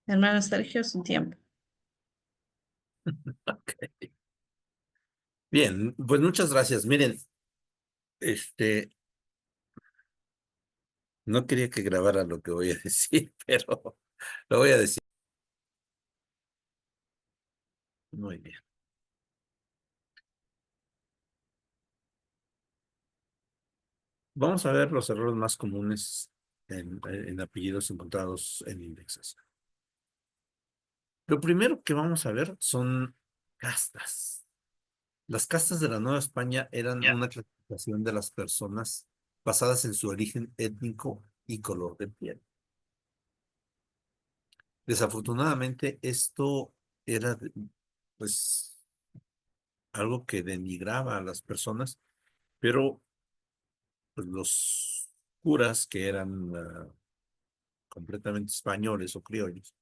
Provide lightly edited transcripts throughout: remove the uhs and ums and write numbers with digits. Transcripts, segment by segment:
Hermano Sergio, su tiempo. Ok. Bien, pues muchas gracias. Miren, este, no quería que grabara lo que voy a decir, pero lo voy a decir. Muy bien. Vamos a ver los errores más comunes en apellidos encontrados en indexes. Lo primero que vamos a ver son castas. Las castas de la Nueva España eran Ya. una clasificación de las personas basadas en su origen étnico y color de piel. Desafortunadamente, esto era, pues, algo que denigraba a las personas, pero pues, los curas que eran completamente españoles o criollos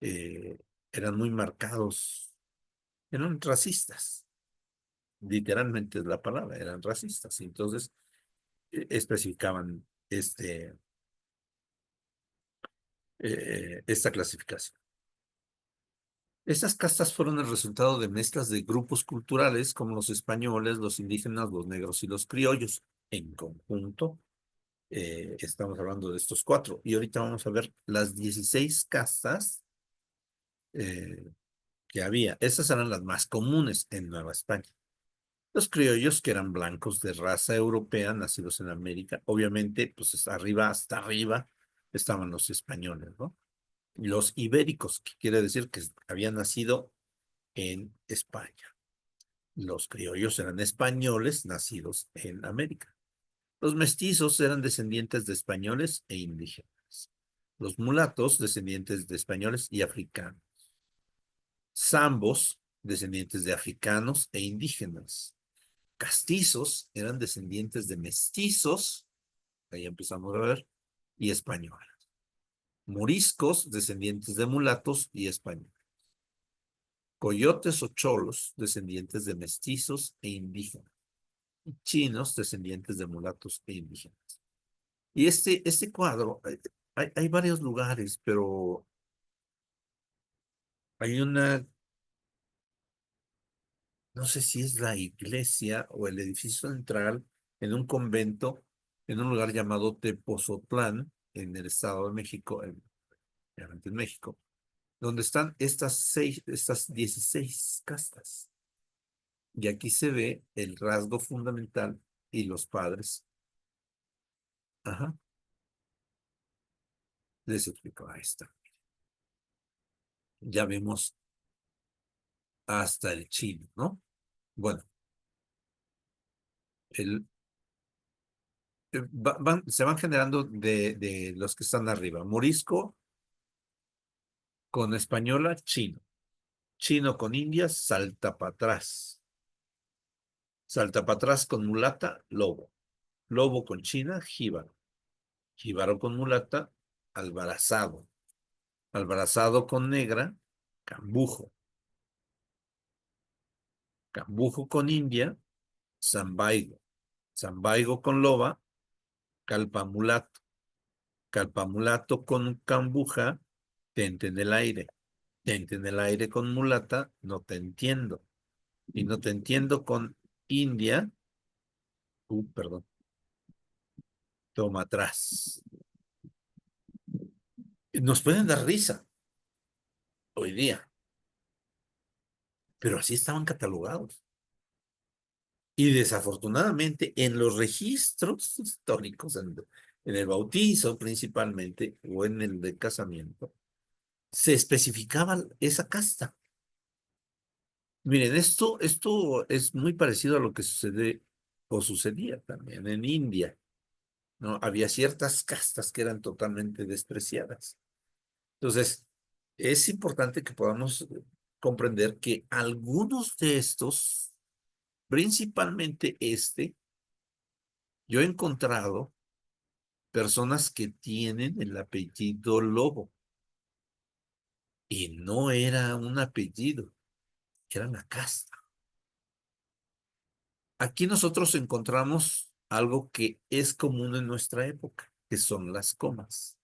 eh, eran muy marcados, eran racistas, literalmente es la palabra, eran racistas, y entonces especificaban esta clasificación. Estas castas fueron el resultado de mezclas de grupos culturales como los españoles, los indígenas, los negros y los criollos. En conjunto, estamos hablando de estos cuatro. Y ahorita vamos a ver las 16 castas eh, que había. Esas eran las más comunes en Nueva España. Los criollos, que eran blancos de raza europea, nacidos en América, obviamente, pues hasta arriba, estaban los españoles, ¿no? Los ibéricos, que quiere decir que habían nacido en España. Los criollos eran españoles nacidos en América. Los mestizos eran descendientes de españoles e indígenas. Los mulatos, descendientes de españoles y africanos. Zambos, descendientes de africanos e indígenas. Castizos eran descendientes de mestizos, ahí empezamos a ver, y españoles. Moriscos, descendientes de mulatos y españoles. Coyotes o cholos, descendientes de mestizos e indígenas. Y chinos, descendientes de mulatos e indígenas. Y este cuadro, hay varios lugares, pero hay una, no sé si es la iglesia o el edificio central en un convento, en un lugar llamado Tepozotlán, en el Estado de México, obviamente en México, donde están estas 16 castas. Y aquí se ve el rasgo fundamental y los padres. Ajá, les explico, ahí está. Ya vemos hasta el chino, ¿no? Bueno, el, se van generando de los que están arriba. Morisco con española, chino. Chino con india, salta para atrás. Salta para atrás con mulata, lobo. Lobo con china, jíbaro. Jíbaro con mulata, albarazado. Albarazado con negra, cambujo. Cambujo con india, zambaigo. Zambaigo con loba, calpamulato. Calpamulato con cambuja, tente en el aire. Tente en el aire con mulata, no te entiendo. Y no te entiendo con india, perdón, toma atrás. Nos pueden dar risa hoy día, pero así estaban catalogados. Y desafortunadamente en los registros históricos, en el bautizo principalmente, o en el de casamiento, se especificaba esa casta. Miren, esto es muy parecido a lo que sucede o sucedía también en India, ¿no? Había ciertas castas que eran totalmente despreciadas. Entonces, es importante que podamos comprender que algunos de estos, principalmente yo he encontrado personas que tienen el apellido Lobo y no era un apellido, era una casta. Aquí nosotros encontramos algo que es común en nuestra época, que son las comas.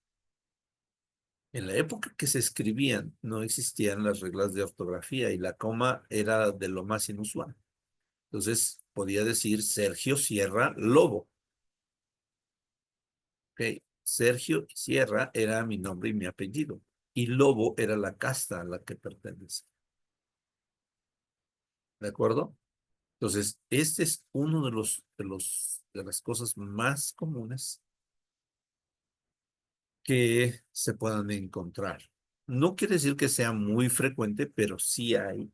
En la época que se escribían no existían las reglas de ortografía y la coma era de lo más inusual. Entonces podía decir Sergio Sierra Lobo. Ok, Sergio Sierra era mi nombre y mi apellido. Y Lobo era la casta a la que pertenece. ¿De acuerdo? Entonces, este es uno de las cosas más comunes que se puedan encontrar. No quiere decir que sea muy frecuente, pero sí hay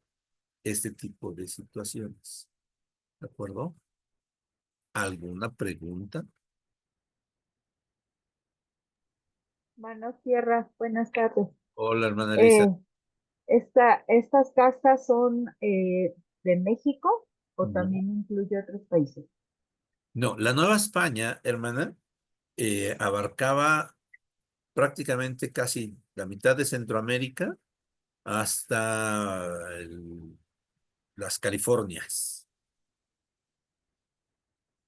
este tipo de situaciones. ¿De acuerdo? ¿Alguna pregunta? Mano Sierra, buenas tardes. Hola, hermana Lisa. Eh, ¿Estas castas son de México o No. también incluye otros países? No, la Nueva España, hermana, abarcaba prácticamente casi la mitad de Centroamérica hasta las Californias.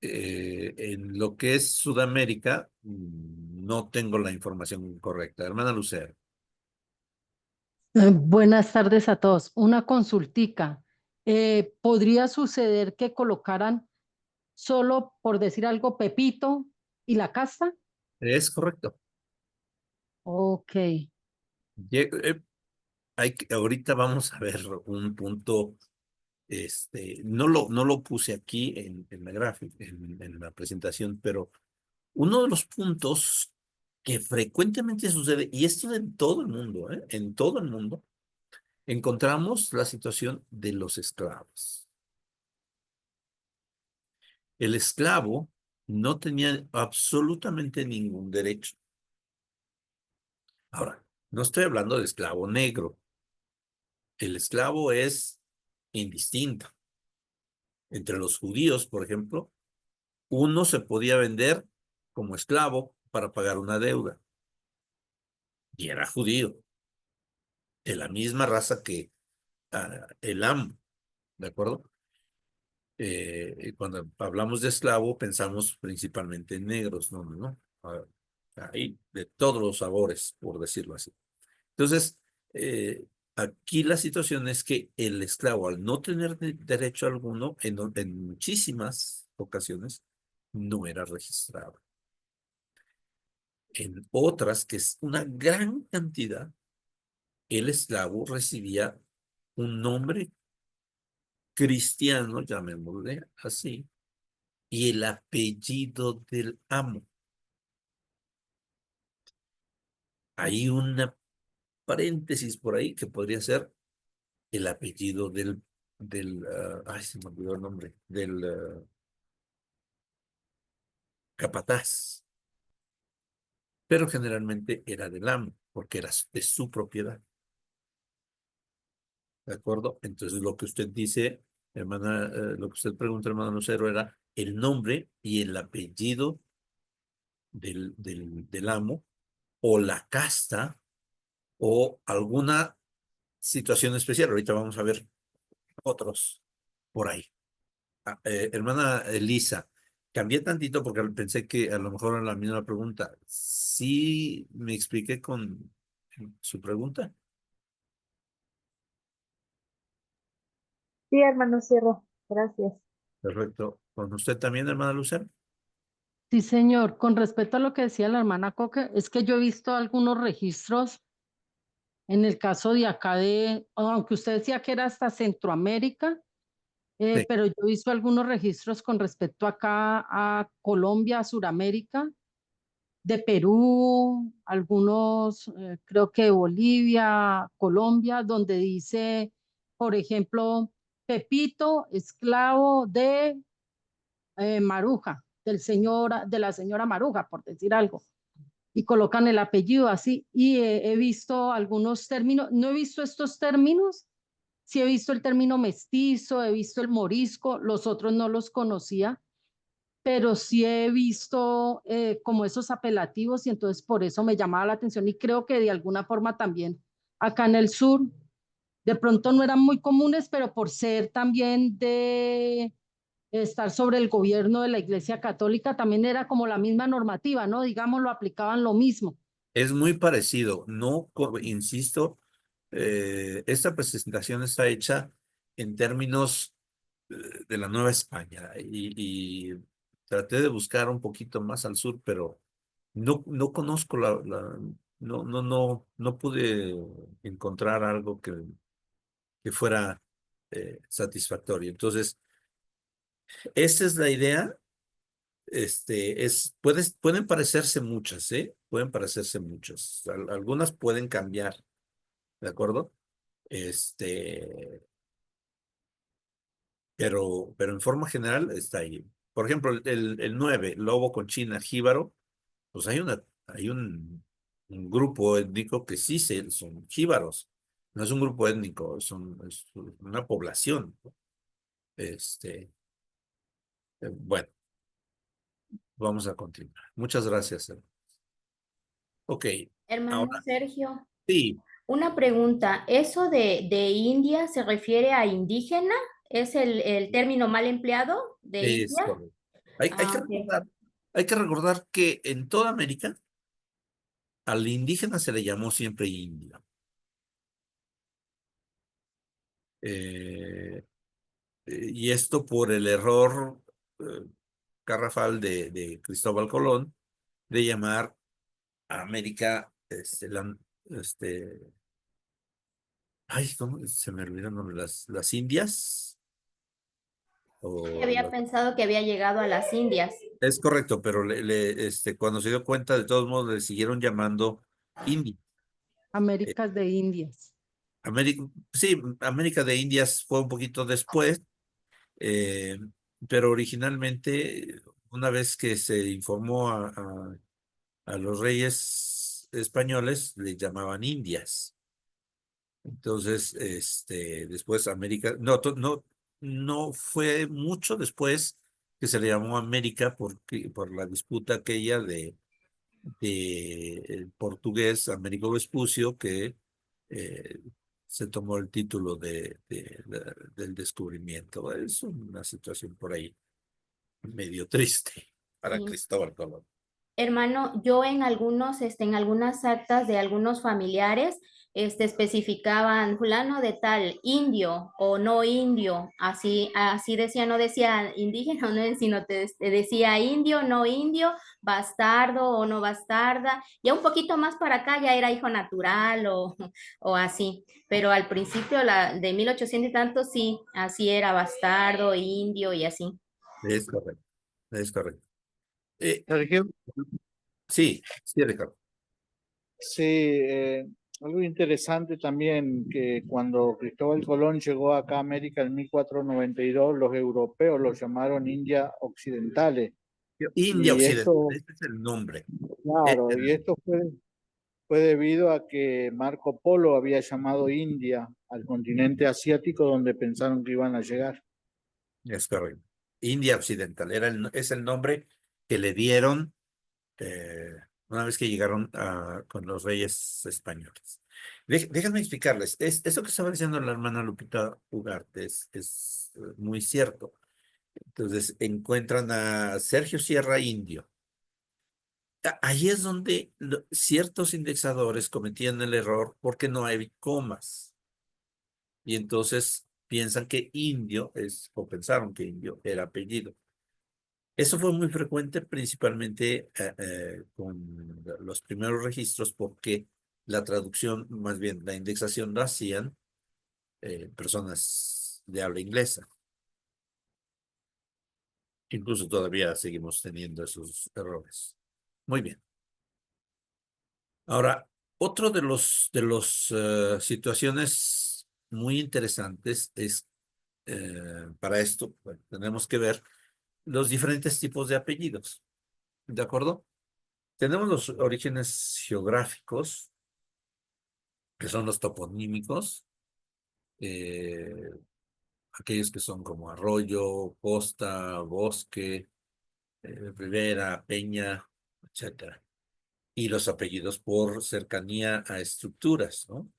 En lo que es Sudamérica, no tengo la información correcta. Hermana Lucero. Buenas tardes a todos. Una consultica. ¿Podría suceder que colocaran solo, por decir algo, Pepito y la casta? Es correcto. Ok. Lle- eh, ahorita vamos a ver un punto, no lo puse aquí en la gráfica, en la presentación, pero uno de los puntos que frecuentemente sucede, y esto en todo el mundo, en todo el mundo, encontramos la situación de los esclavos. El esclavo no tenía absolutamente ningún derecho. Ahora, no estoy hablando de esclavo negro. El esclavo es indistinto. Entre los judíos, por ejemplo, uno se podía vender como esclavo para pagar una deuda y era judío, de la misma raza que el amo, ¿de acuerdo? Cuando hablamos de esclavo, pensamos principalmente en negros, no, no, no. Hay de todos los sabores, por decirlo así. Entonces, aquí la situación es que el esclavo, al no tener derecho alguno, en muchísimas ocasiones, no era registrado. En otras, que es una gran cantidad, el esclavo recibía un nombre cristiano, llamémosle así, y el apellido del amo. Hay una paréntesis por ahí que podría ser el apellido ay, se me olvidó el nombre, del capataz, pero generalmente era del amo, porque era de su propiedad, ¿de acuerdo? Entonces lo que usted dice, hermana, lo que usted pregunta, hermano Lucero, era el nombre y el apellido del amo, o la casta, o alguna situación especial. Ahorita vamos a ver otros por ahí. Hermana Elisa, cambié tantito porque pensé que a lo mejor era la misma pregunta. ¿Sí me expliqué con su pregunta? Sí, hermano Sierra, gracias. Perfecto. ¿Con usted también, hermana Lucero? Sí, señor. Con respecto a lo que decía la hermana Coque, es que yo he visto algunos registros en el caso de acá aunque usted decía que era hasta Centroamérica, Sí. pero yo he visto algunos registros con respecto acá a Colombia, a Suramérica, de Perú, algunos, creo que de Bolivia, Colombia, donde dice, por ejemplo, Pepito, esclavo de Maruja, de la señora Maruja, por decir algo, y colocan el apellido así. Y he visto algunos términos, no he visto estos términos, sí he visto el término mestizo, he visto el morisco, los otros no los conocía, pero sí he visto como esos apelativos y entonces por eso me llamaba la atención y creo que de alguna forma también acá en el sur, de pronto no eran muy comunes, pero por ser también de estar sobre el gobierno de la Iglesia Católica, también era como la misma normativa, ¿no? Digamos, lo aplicaban lo mismo. Es muy parecido, no, insisto, esta presentación está hecha en términos de la Nueva España y traté de buscar un poquito más al sur, pero no conozco no pude encontrar algo que fuera satisfactorio. Entonces, esa es la idea. Pueden parecerse muchas, ¿eh? Pueden parecerse muchas. Algunas pueden cambiar, ¿de acuerdo? Este, pero en forma general está ahí. Por ejemplo, el 9, lobo, conchina, jíbaro, pues hay un grupo étnico que sí son jíbaros. No es un grupo étnico, es una población, ¿no? Este, bueno, vamos a continuar. Muchas gracias. Ok, Hermano ahora Sergio, sí, una pregunta. ¿Eso de India se refiere a indígena? ¿Es el término mal empleado de es India? correcto. Hay que Ah, ok. recordar que en toda América al indígena se le llamó siempre indio. Eh, y esto por el error eh, garrafal de Cristóbal Colón de llamar a América, ay, ¿cómo? Se me olvidaron las Indias. Sí, O había las- pensado que había llegado a las Indias. es correcto, pero cuando se dio cuenta, de todos modos, le siguieron llamando India. Américas de Indias. América, sí, América de Indias fue un poquito después, eh, pero originalmente, una vez que se informó a los reyes españoles, le llamaban Indias. Entonces, después América, no fue mucho después que se le llamó América por la disputa aquella de el portugués Américo Vespucio que eh, se tomó el título del descubrimiento. Es una situación por ahí medio triste para Sí. Cristóbal Colón. Hermano, yo en algunas actas de algunos familiares, especificaban fulano de tal, indio o no indio, así decía, no decía indígena o no, sino te decía indio, no indio, bastardo o no bastarda, ya un poquito más para acá ya era hijo natural o así, pero al principio de 1800 y tanto sí, así era bastardo, indio y así. Es correcto, es correcto. Eh, Sergio, sí, sí, Ricardo. sí, algo interesante también que cuando Cristóbal Colón llegó acá a América en 1492, los europeos los llamaron India Occidentales. India Y Occidental, esto, ese es el nombre. claro, y esto fue debido a que Marco Polo había llamado India al continente asiático donde pensaron que iban a llegar. Es correcto. India Occidental es el nombre que le dieron una vez que llegaron con los reyes españoles. Déjenme explicarles. Eso que estaba diciendo la hermana Lupita Ugarte es muy cierto. Entonces encuentran a Sergio Sierra Indio. Ahí es donde ciertos indexadores cometían el error porque no hay comas. Y entonces piensan que indio o pensaron que indio era apellido. Eso fue muy frecuente principalmente con los primeros registros porque la traducción, más bien la indexación lo hacían personas de habla inglesa. Incluso todavía seguimos teniendo esos errores. Muy bien. Ahora, otro de los situaciones muy interesantes es para esto, bueno, tenemos que ver los diferentes tipos de apellidos. ¿De acuerdo? Tenemos los orígenes geográficos, que son los toponímicos, eh, aquellos que son como arroyo, costa, bosque, ribera, peña, etcétera. Y los apellidos por cercanía a estructuras, ¿no?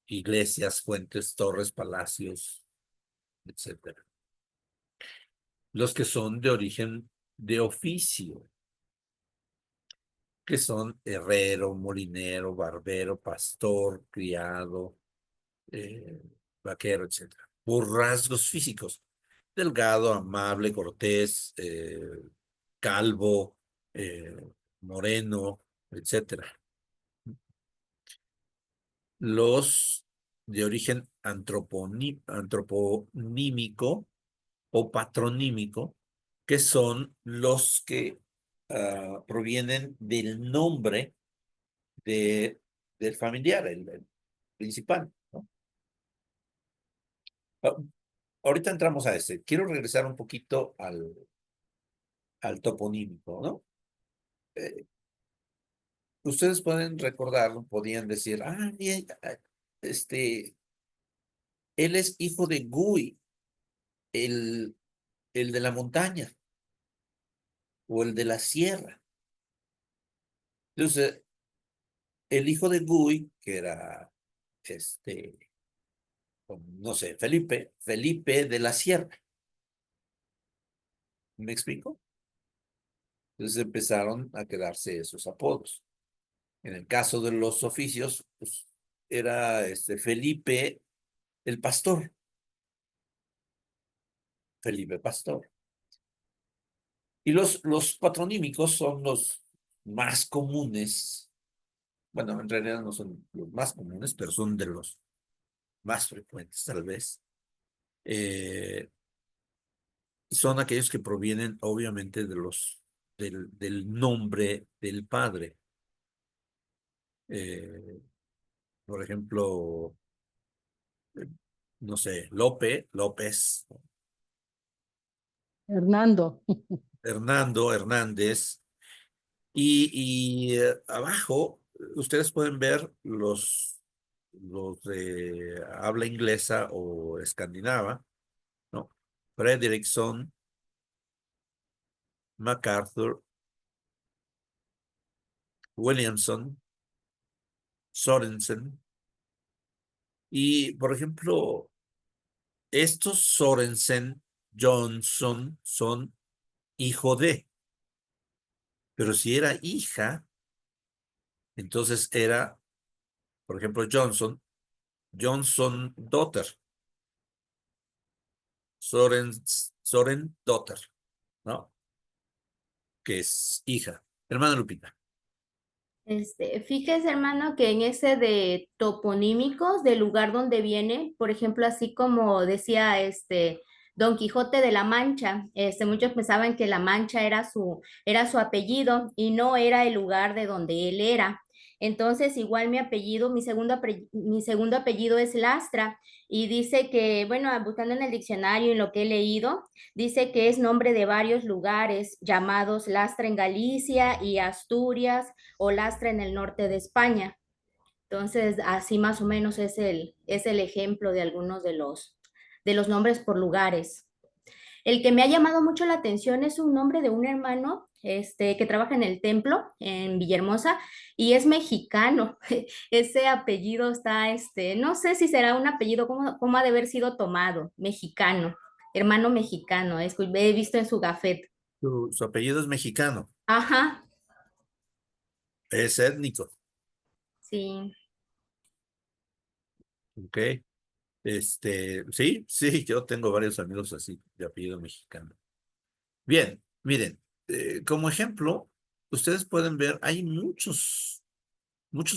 Iglesias, fuentes, torres, palacios, etcétera. Los que son de origen de oficio. que son herrero, molinero, barbero, pastor, criado, vaquero, etcétera, por rasgos físicos: delgado, amable, cortés, calvo, eh, moreno, etcétera. Los de origen antroponímico o patronímico, que son los que provienen del nombre del familiar, el principal, ¿no? Ah, ahorita entramos a ese. Quiero regresar un poquito al toponímico, ¿no? Eh, Ustedes pueden recordar, podían decir, bien, él es hijo de Gui, el, el de la montaña o el de la sierra. Entonces, el hijo de Gui, que era, no sé, Felipe de la Sierra. ¿Me explico? Entonces empezaron a quedarse esos apodos. En el caso de los oficios, pues, era Felipe el Pastor. Felipe Pastor. Y los patronímicos son los más comunes. Bueno, en realidad no son los más comunes, pero son de los más frecuentes, tal vez. Son aquellos que provienen, obviamente, del nombre del padre. Eh, por ejemplo, eh, no sé, López, Hernando. Hernando, Hernández. Abajo, ustedes pueden ver los de habla inglesa o escandinava, ¿no? Frederickson, MacArthur, Williamson, Sorensen. Y, por ejemplo, estos Sorensen, Johnson, son hijo de, pero si era hija, entonces era, por ejemplo, Johnson daughter, Soren daughter, ¿no? Que es hija. Hermana Lupita. Fíjese, hermano, que en ese de toponímicos del lugar donde viene, por ejemplo, así como decía Don Quijote de la Mancha, muchos pensaban que La Mancha era su apellido y no era el lugar de donde él era. Entonces, igual mi apellido, mi segundo apellido es Lastra y dice que, bueno, buscando en el diccionario y en lo que he leído, dice que es nombre de varios lugares llamados Lastra en Galicia y Asturias o Lastra en el norte de España. Entonces, así más o menos es el ejemplo de algunos de los nombres por lugares. El que me ha llamado mucho la atención es un nombre de un hermano que trabaja en el templo en Villahermosa y es mexicano. Ese apellido está, no sé si será un apellido, cómo ha de haber sido tomado, mexicano, hermano mexicano, he visto en su gafet. Su apellido es mexicano, Ajá, es étnico, sí. ¿ok? Sí, yo tengo varios amigos así, de apellido mexicano. Bien, miren, como ejemplo, ustedes pueden ver, hay muchos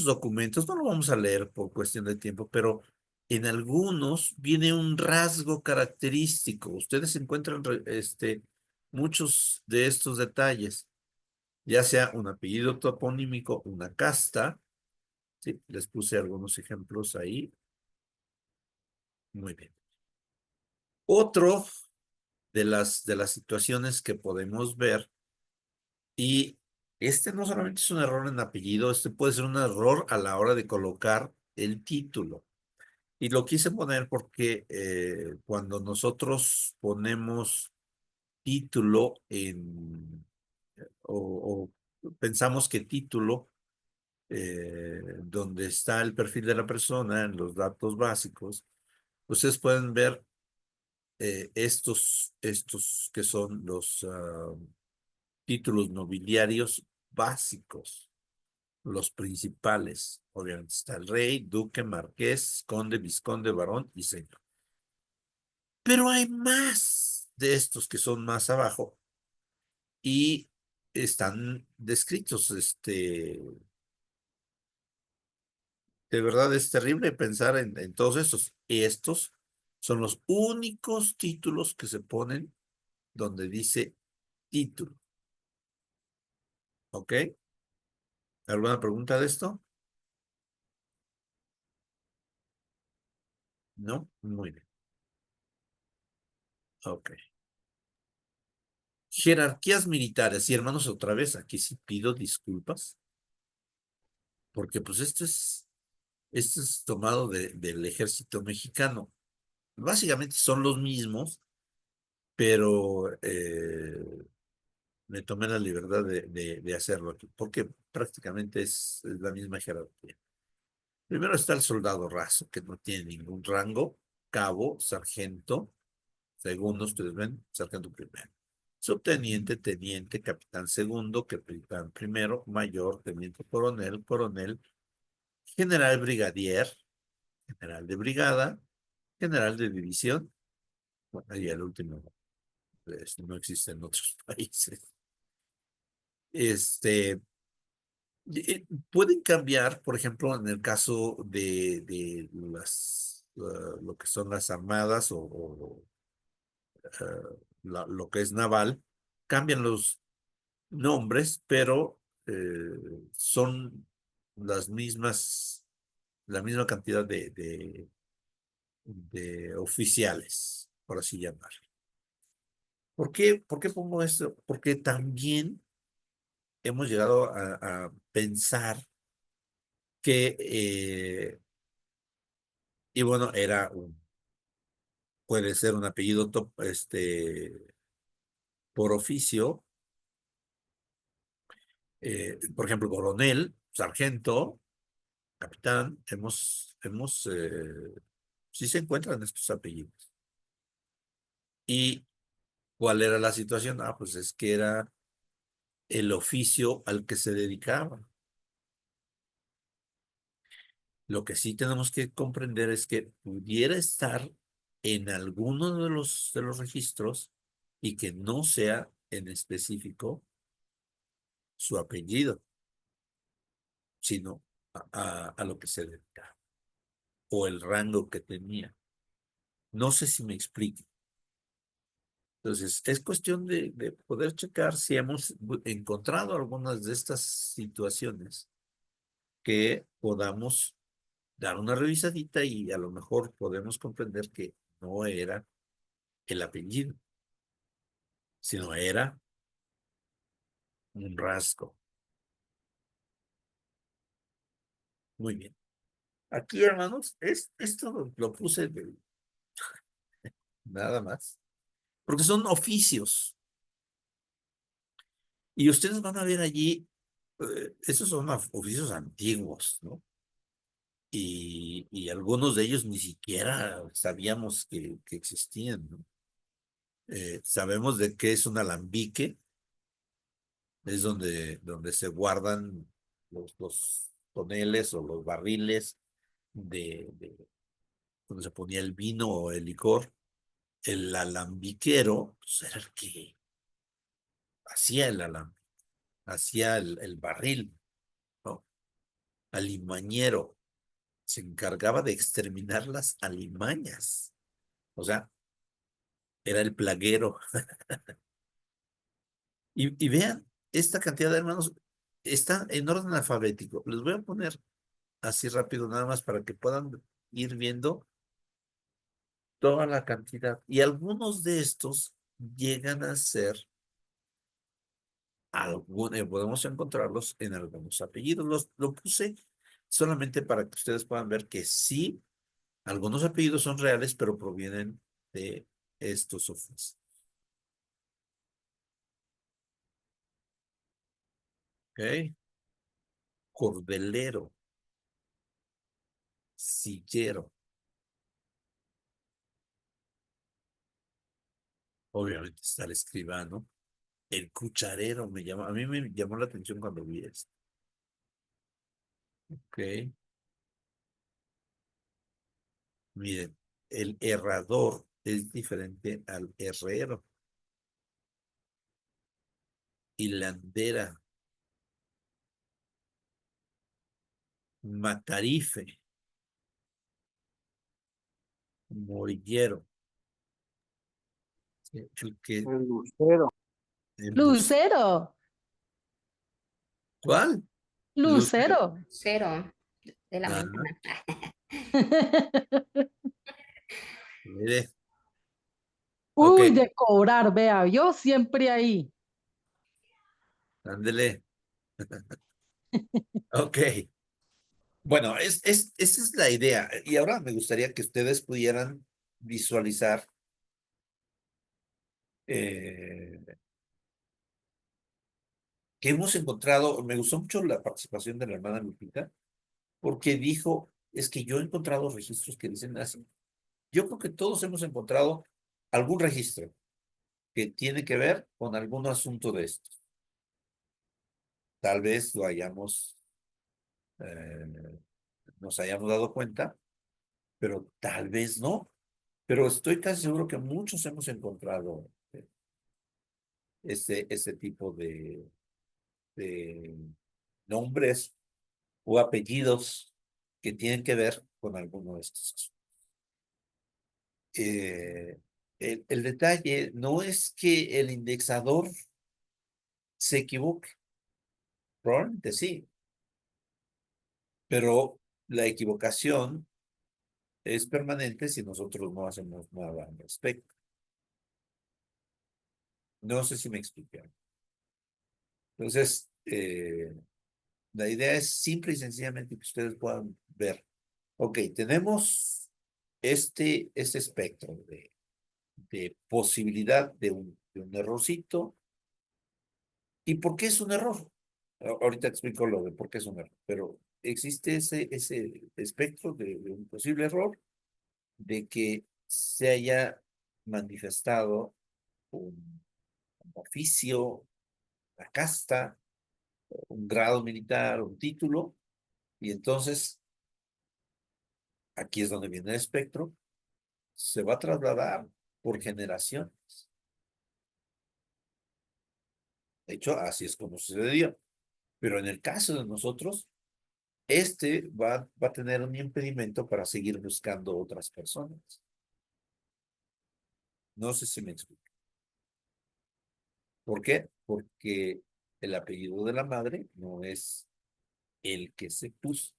documentos, no lo vamos a leer por cuestión de tiempo, pero en algunos viene un rasgo característico. Ustedes encuentran muchos de estos detalles, ya sea un apellido toponímico, una casta. Sí, les puse algunos ejemplos ahí. Muy bien. Otro de las situaciones que podemos ver, y no solamente es un error en apellido, puede ser un error a la hora de colocar el título. Y lo quise poner porque cuando nosotros ponemos título o pensamos que título, donde está el perfil de la persona, en los datos básicos, ustedes pueden ver estos que son los títulos nobiliarios básicos. los principales. Obviamente está el rey, duque, marqués, conde, vizconde, barón y señor. Pero hay más de estos que son más abajo y están descritos. De verdad es terrible pensar en todos estos. Y estos son los únicos títulos que se ponen donde dice título. ¿Ok? ¿Alguna pregunta de esto? No, muy bien. Ok. Jerarquías militares. Y hermanos, otra vez, aquí sí pido disculpas, porque pues esto es tomado del ejército mexicano. Básicamente son los mismos, pero me tomé la libertad de hacerlo aquí, porque prácticamente es la misma jerarquía. Primero está el soldado raso, que no tiene ningún rango, cabo, sargento, segundo, ustedes ven, sargento primero. Subteniente, teniente, capitán segundo, capitán primero, mayor, teniente coronel, coronel, general brigadier, general de brigada, general de división. Bueno, y el último, no existe en otros países. Este, pueden cambiar, por ejemplo, en el caso de lo que son las armadas o lo que es naval, cambian los nombres, pero son las mismas, la misma cantidad de oficiales, por así llamarlo. ¿Por qué pongo esto? Porque también hemos llegado a pensar que, y bueno, puede ser un apellido por oficio, por ejemplo, coronel, sargento, capitán, sí se encuentran estos apellidos. ¿Y cuál era la situación? Ah, pues es que era el oficio al que se dedicaba. Lo que sí tenemos que comprender es que pudiera estar en alguno de los registros y que no sea en específico su apellido, sino a lo que se dedicaba o el rango que tenía. No sé si me explique. Entonces, es cuestión de poder checar si hemos encontrado algunas de estas situaciones que podamos dar una revisadita y a lo mejor podemos comprender que no era el apellido, sino era un rasgo. Muy bien. Aquí, hermanos, esto lo puse nada más, porque son oficios. Y ustedes van a ver allí, esos son oficios antiguos, ¿no? Y algunos de ellos ni siquiera sabíamos que existían, ¿no? Sabemos de qué es un alambique, es donde se guardan los toneles o los barriles donde se ponía el vino o el licor. El alambiquero pues, era el que hacía el alambique, hacía el barril, ¿no? Alimañero se encargaba de exterminar las alimañas. O sea, era el plaguero. Y vean, esta cantidad de hermanos está en orden alfabético. Les voy a poner así rápido nada más para que puedan ir viendo toda la cantidad. Y algunos de estos llegan a ser, podemos encontrarlos en algunos apellidos. Lo puse solamente para que ustedes puedan ver que sí, algunos apellidos son reales, pero provienen de estos oficios. ¿Ok? Cordelero, sillero, obviamente está el escribano, el cucharero a mí me llamó la atención cuando vi esto. Ok. Miren, el herrador es diferente al herrero. Hilandera, matarife, morillero. El lucero. Lucero, ¿Cuál? Lucero. lucero. Cero de la Ah, mañana. mire. Ok, Uy, de cobrar, vea, yo siempre ahí. ándele. Ok. Bueno, esa es la idea. Y ahora me gustaría que ustedes pudieran visualizar eh, que hemos encontrado, me gustó mucho la participación de la hermana Lupita, porque dijo, es que yo he encontrado registros que dicen así. Yo creo que todos hemos encontrado algún registro que tiene que ver con algún asunto de esto. Tal vez lo hayamos, nos hayamos dado cuenta, pero tal vez no. Pero estoy casi seguro que muchos hemos encontrado ese tipo de nombres o apellidos que tienen que ver con alguno de estos asuntos. El detalle no es que el indexador se equivoque, probablemente sí, pero la equivocación es permanente si nosotros no hacemos nada al respecto. No sé si me expliqué. Entonces, la idea es simple y sencillamente que ustedes puedan ver. Ok, tenemos este espectro de posibilidad de un errorcito. ¿Y por qué es un error? Ahorita explico lo de por qué es un error, pero existe ese espectro de un posible error de que se haya manifestado un oficio, una casta, un grado militar, un título, y entonces aquí es donde viene el espectro, se va a trasladar por generación. De hecho, así es como sucedió. Pero en el caso de nosotros, va a tener un impedimento para seguir buscando otras personas. No sé si me explico. ¿Por qué? Porque el apellido de la madre no es el que se puso.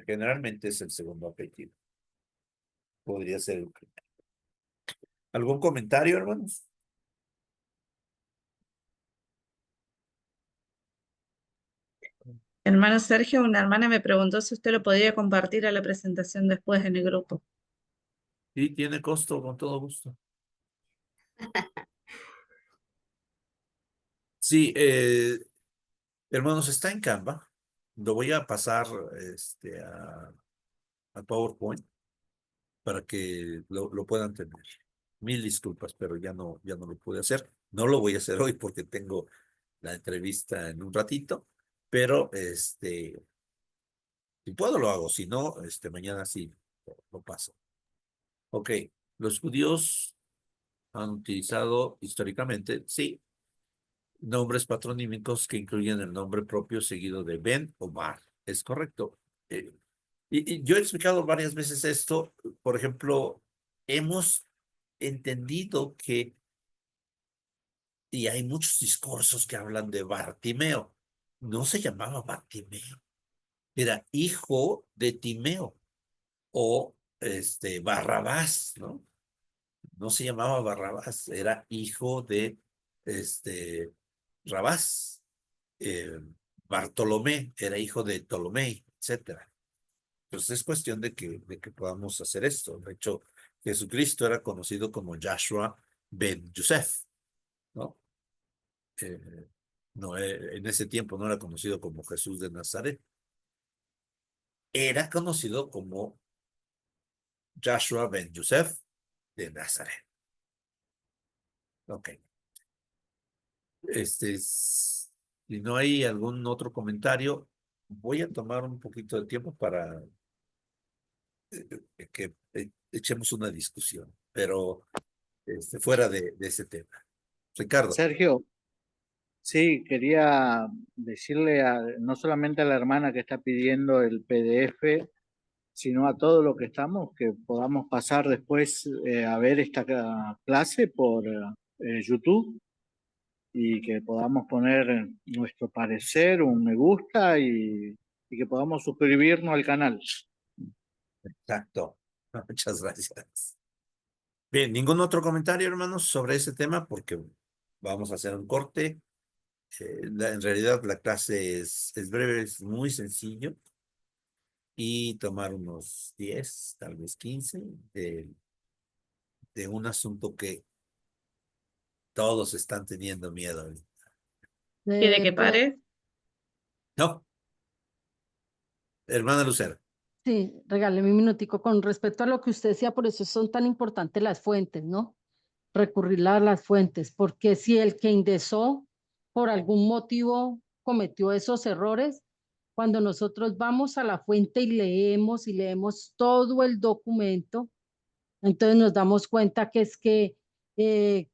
Generalmente es el segundo apellido. Podría ser el primero. ¿Algún comentario, hermanos? Hermano Sergio, una hermana me preguntó si usted lo podría compartir a la presentación después en el grupo. Sí, tiene costo, con todo gusto. Sí, hermanos, está en Canva. Lo voy a pasar a PowerPoint para que lo puedan tener. Mil disculpas, pero ya no lo pude hacer. No lo voy a hacer hoy porque tengo la entrevista en un ratito, pero si puedo lo hago, si no, mañana sí lo paso. Ok, los judíos han utilizado históricamente, sí, nombres patronímicos que incluyen el nombre propio seguido de Ben o Mar. Es correcto. Eh, y yo he explicado varias veces esto. Por ejemplo, hemos entendido que, y hay muchos discursos que hablan de Bartimeo. No se llamaba Bartimeo, era hijo de Timeo o Barrabás, ¿no? No se llamaba Barrabás, era hijo de este, Rabás. eh, Bartolomé era hijo de Ptolomé, etcétera. Entonces es cuestión de que podamos hacer esto. De hecho, Jesucristo era conocido como Joshua ben Yosef, ¿no? No, en ese tiempo no era conocido como Jesús de Nazaret. Era conocido como Joshua ben Yosef de Nazaret. Ok. Si no hay algún otro comentario, voy a tomar un poquito de tiempo para que echemos una discusión, pero fuera de ese tema. Ricardo. Sergio, sí, quería decirle no solamente a la hermana que está pidiendo el PDF, sino a todos los que estamos, que podamos pasar después a ver esta clase por YouTube y que podamos poner nuestro parecer, un me gusta y que podamos suscribirnos al canal. Exacto. Muchas gracias. Bien, ¿ningún otro comentario, hermanos, sobre ese tema? Porque vamos a hacer un corte. En realidad la clase es breve, es muy sencillo. Y tomar unos 10, tal vez 15, de un asunto que todos están teniendo miedo ahorita. ¿Quiere que pare? No, hermana Lucero. Sí, regáleme un minutico con respecto a lo que usted decía, por eso son tan importantes las fuentes, ¿no? Recurrir a las fuentes, porque si el que indexó por algún motivo cometió esos errores, cuando nosotros vamos a la fuente y leemos todo el documento, entonces nos damos cuenta que es que eh,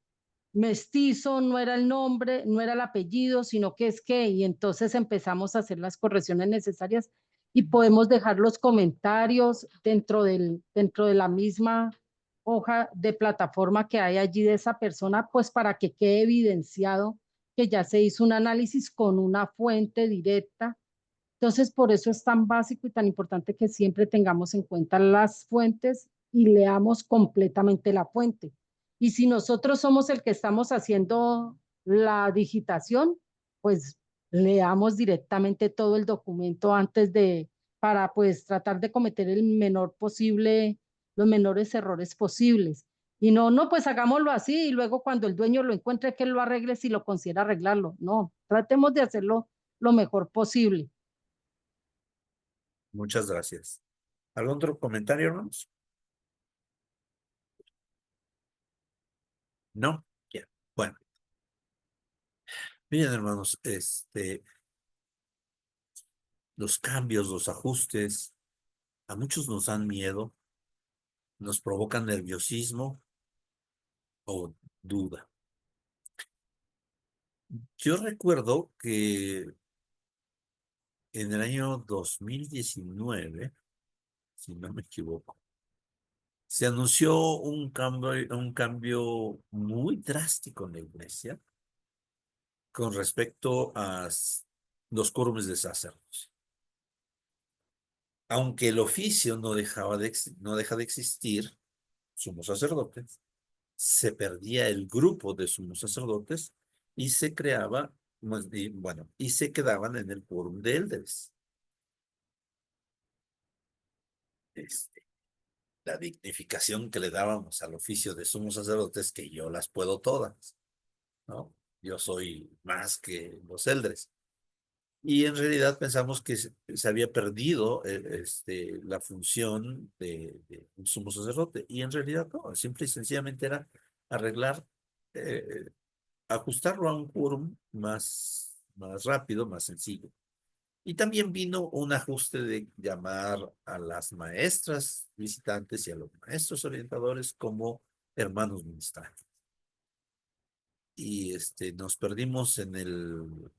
mestizo no era el nombre, no era el apellido, sino que es que, y entonces empezamos a hacer las correcciones necesarias y podemos dejar los comentarios dentro de la misma hoja de plataforma que hay allí de esa persona, pues para que quede evidenciado que ya se hizo un análisis con una fuente directa. Entonces, por eso es tan básico y tan importante que siempre tengamos en cuenta las fuentes y leamos completamente la fuente. Y si nosotros somos el que estamos haciendo la digitación, pues leamos directamente todo el documento para pues tratar de cometer los menores errores posibles. Y no, pues hagámoslo así y luego cuando el dueño lo encuentre que él lo arregle si lo considera arreglarlo. No, tratemos de hacerlo lo mejor posible. Muchas gracias. ¿Algún otro comentario, hermanos? No. Ya. Bueno, miren, hermanos, los cambios, los ajustes, a muchos nos dan miedo, nos provocan nerviosismo o duda. Yo recuerdo que en el año 2019, si no me equivoco, se anunció un cambio muy drástico en la iglesia con respecto a los quórums de sacerdotes. Aunque el oficio no deja de existir, sumos sacerdotes, se perdía el grupo de sumos sacerdotes y se creaba, y se quedaban en el quórum de élderes. La dignificación que le dábamos al oficio de sumos sacerdotes, que yo las puedo todas, ¿no? Yo soy más que los élderes. Y en realidad pensamos que se había perdido la función de un sumo sacerdote. Y en realidad no, simple y sencillamente era arreglar, eh, ajustarlo a un quórum más rápido, más sencillo. Y también vino un ajuste de llamar a las maestras visitantes y a los maestros orientadores como hermanos ministrantes. Y nos perdimos en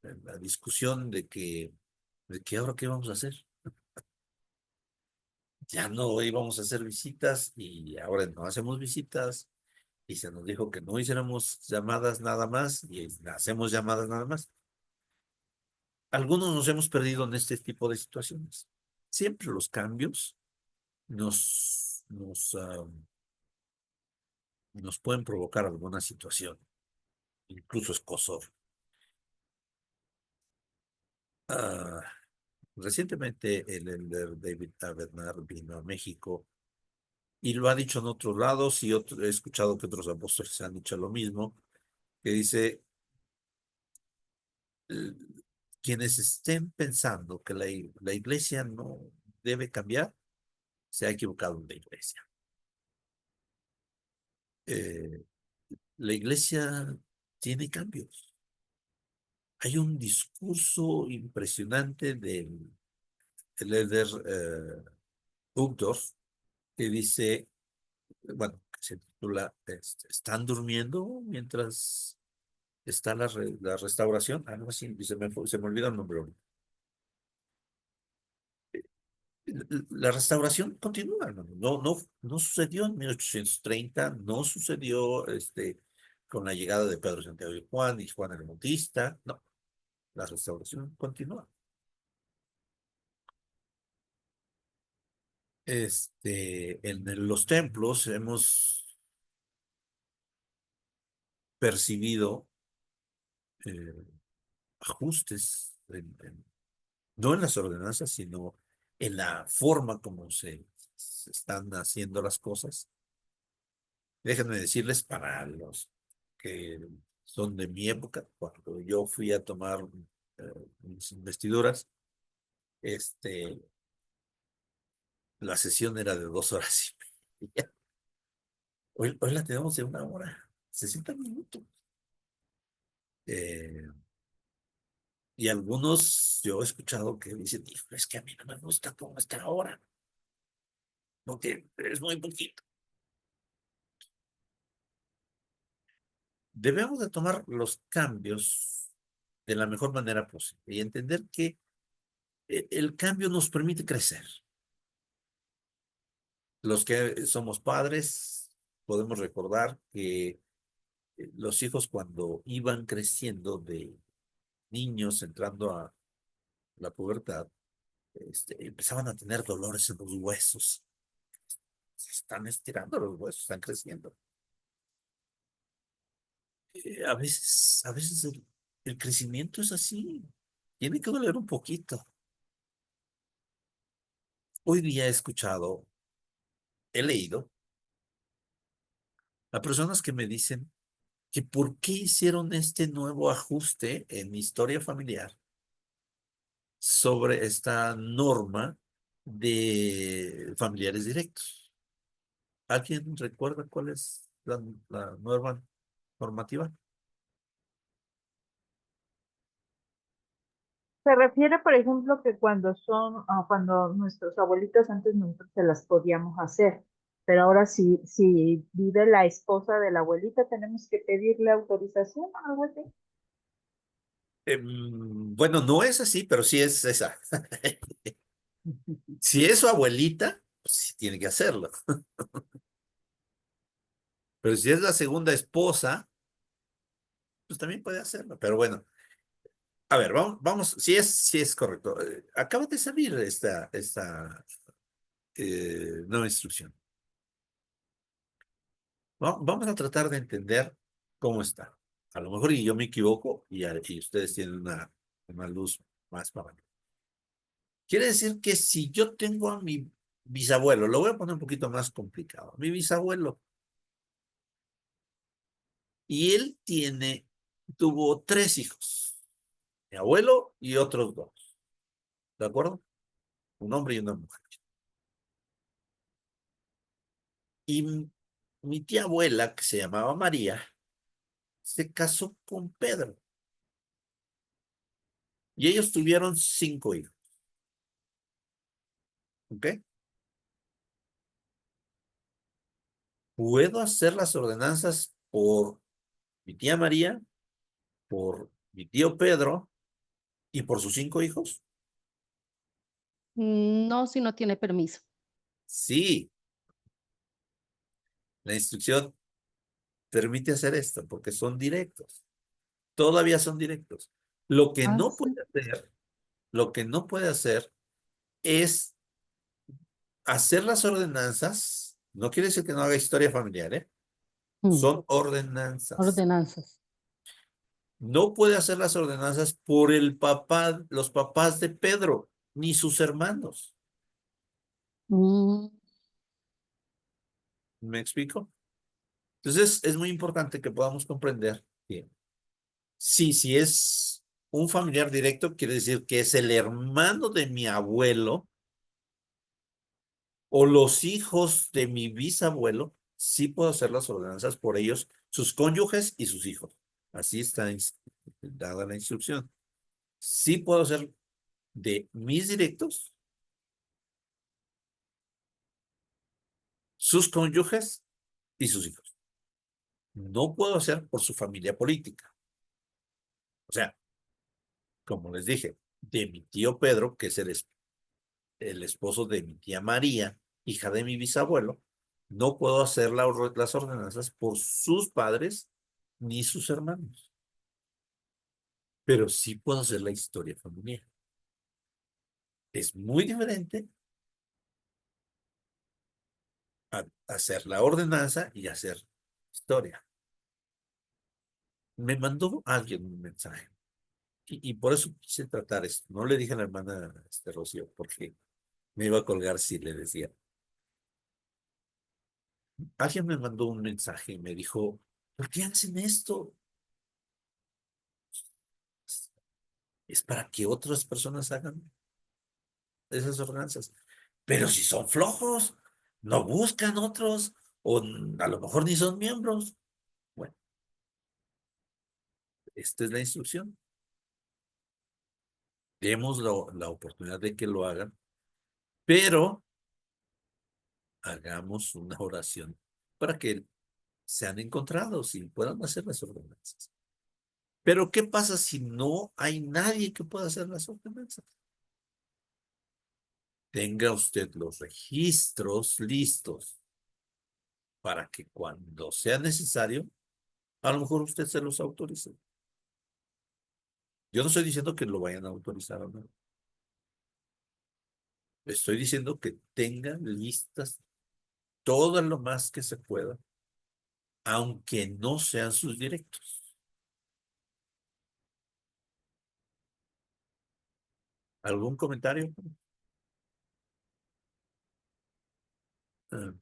la discusión de que ahora qué vamos a hacer. Ya no íbamos a hacer visitas y ahora no hacemos visitas y se nos dijo que no hiciéramos llamadas nada más y hacemos llamadas nada más. Algunos nos hemos perdido en este tipo de situaciones. Siempre los cambios nos pueden provocar alguna situación, incluso escozor. Ah, Recientemente el elder David Tabernar vino a México y lo ha dicho en otros lados y he escuchado que otros apóstoles han dicho lo mismo, que dice, eh, quienes estén pensando que la iglesia no debe cambiar, se ha equivocado en la iglesia. La iglesia tiene cambios. Hay un discurso impresionante del elder Uchtdorf que dice, bueno, que se titula ¿Están durmiendo mientras está la restauración? Algo así, se me olvida el nombre ahorita. La restauración continúa, hermano. No sucedió en 1830, no sucedió con la llegada de Pedro Santiago y Juan el Bautista. No, la restauración continúa. En los templos hemos percibido eh, ajustes, no en las ordenanzas, sino en la forma como se están haciendo las cosas. Déjenme decirles, para los que son de mi época, cuando yo fui a tomar mis investiduras, la sesión era de 2 horas y media. Hoy la tenemos de 1 hora, 60 minutos. Eh, y algunos, yo he escuchado que dicen, "Híjole, es que a mí no me gusta cómo está ahora, porque es muy poquito". Debemos de tomar los cambios de la mejor manera posible y entender que el cambio nos permite crecer. Los que somos padres podemos recordar que los hijos cuando iban creciendo de niños entrando a la pubertad, empezaban a tener dolores en los huesos. Se están estirando los huesos, están creciendo. A veces el crecimiento es así. Tiene que doler un poquito. Hoy día he leído a personas que me dicen que por qué hicieron este nuevo ajuste en mi historia familiar sobre esta norma de familiares directos. ¿Alguien recuerda cuál es la nueva normativa? Se refiere, por ejemplo, que cuando nuestros abuelitos antes nosotros se las podíamos hacer, pero ahora si vive la esposa de la abuelita, tenemos que pedirle autorización o algo así. Bueno, no es así, pero sí es esa. Si es su abuelita, pues sí tiene que hacerlo. Pero si es la segunda esposa, pues también puede hacerlo. Pero bueno, a ver, vamos, si es correcto. Acaba de salir esta nueva instrucción. Vamos a tratar de entender cómo está. A lo mejor y yo me equivoco y ustedes tienen una luz más para mí. Quiere decir que si yo tengo a mi bisabuelo, lo voy a poner un poquito más complicado, mi bisabuelo, y él tuvo 3 hijos, mi abuelo y otros 2, ¿de acuerdo? Un hombre y una mujer. Y mi tía abuela, que se llamaba María, se casó con Pedro. Y ellos tuvieron 5 hijos. ¿Ok? ¿Puedo hacer las ordenanzas por mi tía María, por mi tío Pedro y por sus 5 hijos? No, si no tiene permiso. Sí, la instrucción permite hacer esto porque son directos. Todavía son directos. Lo que Ah, no sí. puede hacer, lo que no puede hacer es hacer las ordenanzas. No quiere decir que no haga historia familiar, ¿eh? Mm, Son ordenanzas. Ordenanzas. No puede hacer las ordenanzas por los papás de Pedro, ni sus hermanos. Mm, ¿Me explico? Entonces, es muy importante que podamos comprender que sí, si es un familiar directo, quiere decir que es el hermano de mi abuelo o los hijos de mi bisabuelo, sí puedo hacer las ordenanzas por ellos, sus cónyuges y sus hijos. Así está dada la instrucción. Sí puedo hacer de mis directos, sus cónyuges y sus hijos. No puedo hacer por su familia política. O sea, como les dije, de mi tío Pedro, que es el esposo de mi tía María, hija de mi bisabuelo, no puedo hacer las ordenanzas por sus padres ni sus hermanos. Pero sí puedo hacer la historia familiar. Es muy diferente a hacer la ordenanza y hacer historia. Me mandó alguien un mensaje y por eso quise tratar esto. No le dije a la hermana Rocío porque me iba a colgar si le decía. Alguien me mandó un mensaje y me dijo, ¿por qué hacen esto? Es para que otras personas hagan esas ordenanzas. Pero si son flojos, no buscan otros, o a lo mejor ni son miembros. Bueno, esta es la instrucción. Demos la oportunidad de que lo hagan, pero hagamos una oración para que sean encontrados y puedan hacer las ordenanzas. Pero ¿qué pasa si no hay nadie que pueda hacer las ordenanzas? Tenga usted los registros listos para que cuando sea necesario, a lo mejor usted se los autorice. Yo no estoy diciendo que lo vayan a autorizar o no. Estoy diciendo que tengan listas todo lo más que se pueda, aunque no sean sus directos. ¿Algún comentario?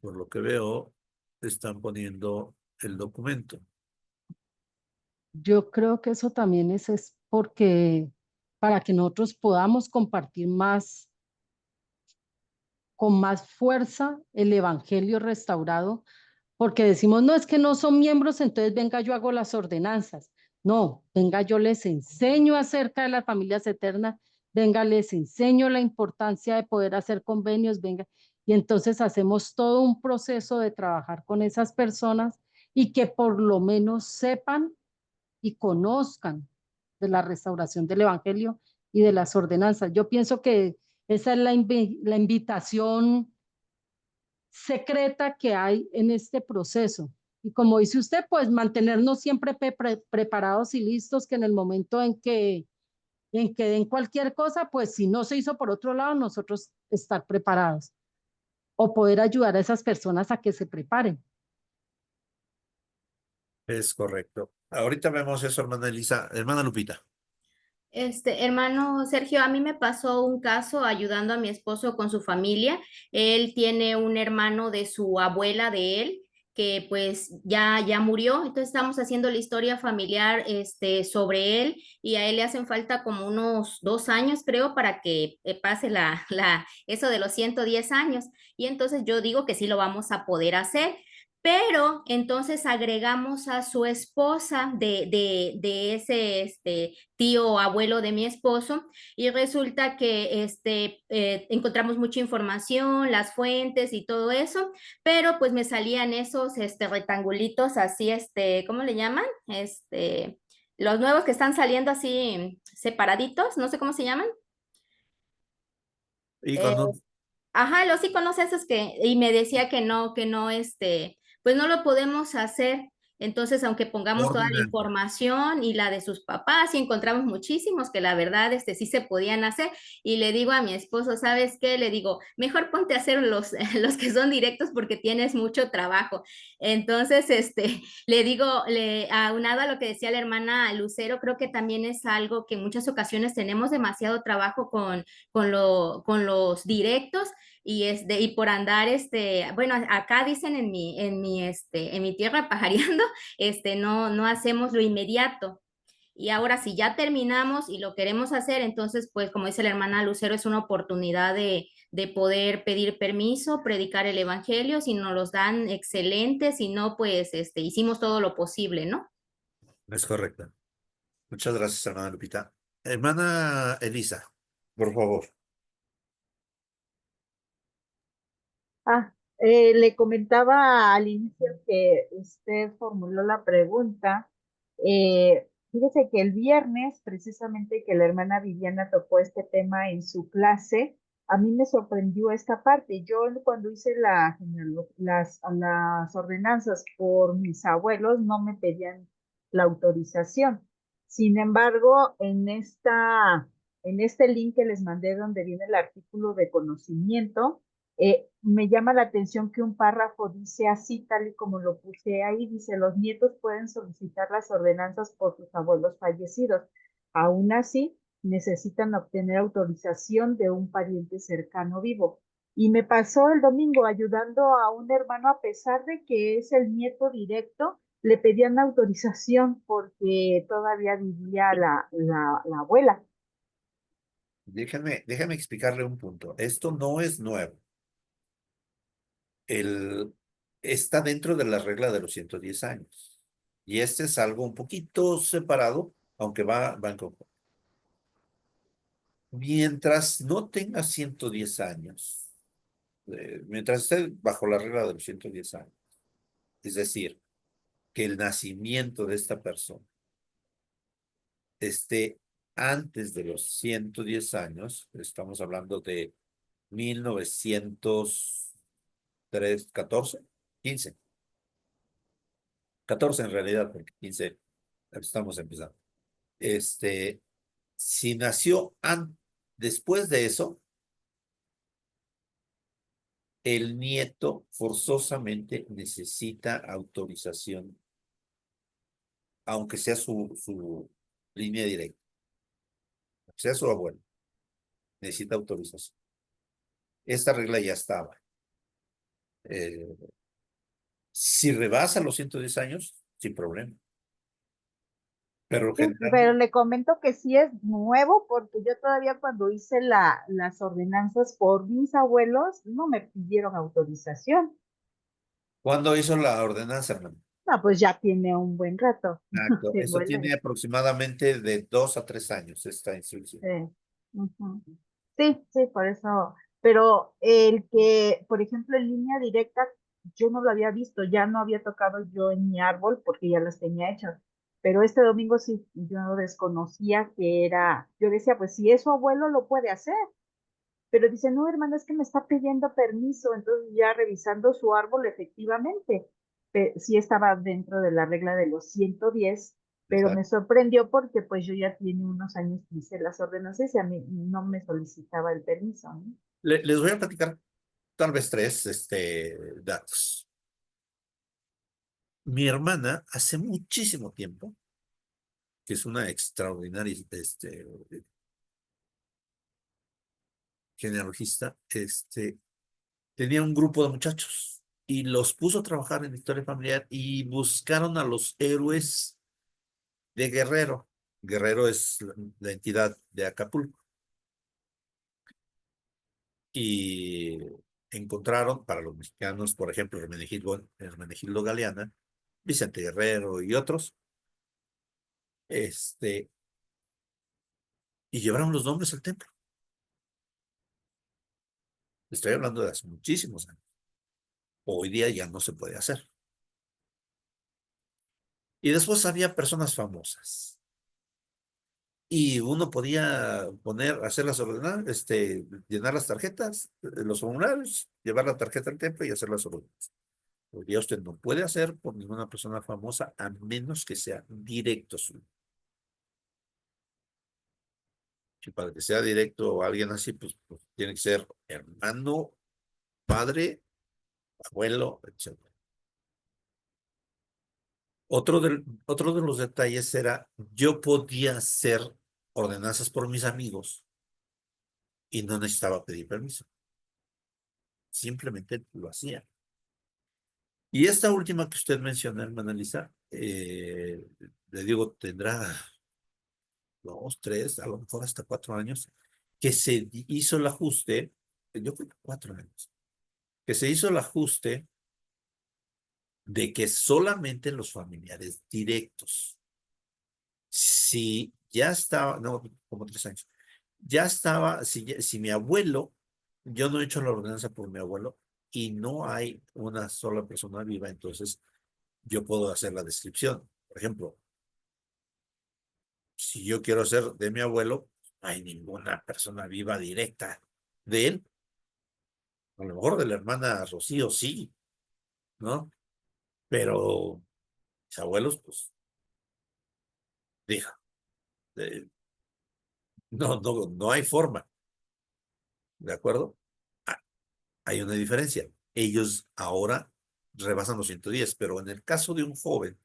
Por lo que veo, están poniendo el documento. Yo creo que eso también es porque para que nosotros podamos compartir más, con más fuerza el evangelio restaurado, porque decimos, no, es que no son miembros, entonces venga, yo hago las ordenanzas. No, venga, yo les enseño acerca de las familias eternas, venga, les enseño la importancia de poder hacer convenios, venga, y entonces hacemos todo un proceso de trabajar con esas personas y que por lo menos sepan y conozcan de la restauración del evangelio y de las ordenanzas. Yo pienso que esa es la invitación secreta que hay en este proceso. Y como dice usted, pues mantenernos siempre preparados y listos que en el momento en que den cualquier cosa, pues si no se hizo por otro lado, nosotros estar preparados o poder ayudar a esas personas a que se preparen. Es correcto. Ahorita vemos eso, hermana Elisa. Hermana Lupita. Hermano Sergio, a mí me pasó un caso ayudando a mi esposo con su familia. Él tiene un hermano de su abuela de él que pues ya murió. Entonces estamos haciendo la historia familiar sobre él y a él le hacen falta como unos 2 años, creo, para que pase eso de los 110 años. Y entonces yo digo que sí lo vamos a poder hacer. Pero entonces agregamos a su esposa de ese tío abuelo de mi esposo y resulta que encontramos mucha información, las fuentes y todo eso, pero pues me salían esos rectangulitos así, ¿cómo le llaman? Los nuevos que están saliendo así separaditos, no sé cómo se llaman. Y Eh, cuando Ajá, los iconos esos y me decía que no, pues no lo podemos hacer. Entonces, aunque pongamos toda la ordenan, información y la de sus papás, y encontramos muchísimos que la verdad, sí se podían hacer. Y le digo a mi esposo, ¿sabes qué? Le digo, mejor ponte a hacer los, los que son directos porque tienes mucho trabajo. Entonces, le digo, aunado a lo que decía la hermana Lucero, creo que también es algo que en muchas ocasiones tenemos demasiado trabajo con los directos y por andar, bueno, acá dicen en mi tierra pajareando, no hacemos lo inmediato. Y ahora si ya terminamos y lo queremos hacer, entonces, pues como dice la hermana Lucero, es una oportunidad de poder pedir permiso, predicar el evangelio, si nos los dan excelente, si no, pues hicimos todo lo posible, ¿no? es correcta. Muchas gracias, hermana Lupita. Hermana Elisa, por favor. Le comentaba al inicio que usted formuló la pregunta. Fíjese que el viernes, precisamente que la hermana Viviana tocó este tema en su clase, a mí me sorprendió esta parte. Yo cuando hice las ordenanzas por mis abuelos no me pedían la autorización. Sin embargo, en este link que les mandé donde viene el artículo de conocimiento, me llama la atención que un párrafo dice así, tal y como lo puse ahí, dice, los nietos pueden solicitar las ordenanzas por sus abuelos fallecidos. Aún así, necesitan obtener autorización de un pariente cercano vivo. Y me pasó el domingo ayudando a un hermano, a pesar de que es el nieto directo, le pedían autorización porque todavía vivía la abuela. Déjame explicarle un punto. Esto no es nuevo. Está dentro de la regla de los 110 años. Y este es algo un poquito separado, aunque va en conjunto. Mientras no tenga 110 años, mientras esté bajo la regla de los 110 años, es decir, que el nacimiento de esta persona esté antes de los 110 años, estamos hablando de 1903, 14, 15, 14 en realidad, porque 15 estamos empezando. Si nació después de eso, el nieto forzosamente necesita autorización, aunque sea su línea directa, aunque sea su abuelo, necesita autorización. Esta regla ya estaba. Eh, si rebasa los 110 años, sin problema. Pero Sí, pero generalmente, le comento que sí es nuevo porque yo todavía cuando hice las ordenanzas por mis abuelos no me pidieron autorización. ¿cuándo hizo la ordenanza, hermano? No, pues ya tiene un buen rato. Exacto. Tengo Eso el tiene aproximadamente de 2 a 3 años esta instrucción. ujú. Sí, sí, por eso. Pero el que, por ejemplo, en línea directa, yo no lo había visto, ya no había tocado yo en mi árbol porque ya las tenía hechas. Pero este domingo sí, yo desconocía que era, yo decía, pues si es su abuelo lo puede hacer. Pero dice, no, hermano, es que me está pidiendo permiso. Entonces ya revisando su árbol, efectivamente, sí estaba dentro de la regla de los 110, pero me Exacto. sorprendió porque pues yo ya tiene unos años que hice las ordenanzas y a mí no me solicitaba el permiso, ¿no? Les voy a platicar tal vez 3 datos. Mi hermana, hace muchísimo tiempo, que es una extraordinaria genealogista, tenía un grupo de muchachos y los puso a trabajar en historia familiar y buscaron a los héroes de Guerrero. Guerrero es la entidad de Acapulco. Y encontraron para los mexicanos, por ejemplo, Hermenegildo Galeana, Vicente Guerrero y otros, y llevaron los nombres al templo. Estoy hablando de hace muchísimos años. Hoy día ya no se puede hacer. Y después había personas famosas. Y uno podía hacer las ordenadas, llenar las tarjetas, los formularios, llevar la tarjeta al templo y hacer las ordenadas. Hoy día usted no puede hacer por ninguna persona famosa a menos que sea directo suyo. Y para que sea directo o alguien así, pues tiene que ser hermano, padre, abuelo, etc. Otro de los detalles era, yo podía hacer ordenanzas por mis amigos y no necesitaba pedir permiso. Simplemente lo hacía. Y esta última que usted menciona, hermana Lisa, le digo, tendrá 2, 3, a lo mejor hasta 4 años, que se hizo el ajuste, yo creo que 4 años, que se hizo el ajuste de que solamente los familiares directos, si ya estaba, no, como 3 años, ya estaba, si mi abuelo, yo no he hecho la ordenanza por mi abuelo y no hay una sola persona viva, entonces yo puedo hacer la descripción. Por ejemplo, si yo quiero hacer de mi abuelo, no hay ninguna persona viva directa de él. A lo mejor de la hermana Rocío, sí, ¿no? Pero mis abuelos, pues, deja, no hay forma, ¿de acuerdo? Ah, hay una diferencia. Ellos ahora rebasan los 110, pero en el caso de un joven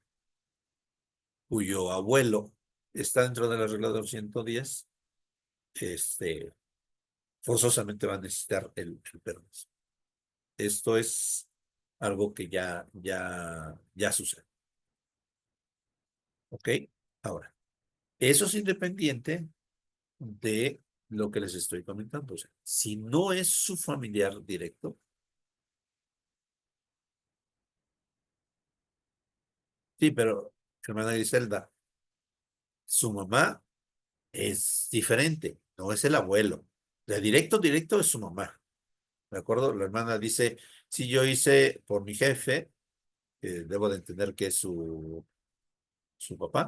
cuyo abuelo está dentro de la regla de los 110, este, forzosamente va a necesitar el permiso. Esto es algo que ya sucede. ¿Ok? Ahora, eso es independiente de lo que les estoy comentando. O sea, si no es su familiar directo, sí, pero, hermana Griselda, su mamá es diferente, no es el abuelo. De directo es su mamá. ¿De acuerdo? La hermana dice, si yo hice por mi jefe, debo de entender que es su papá,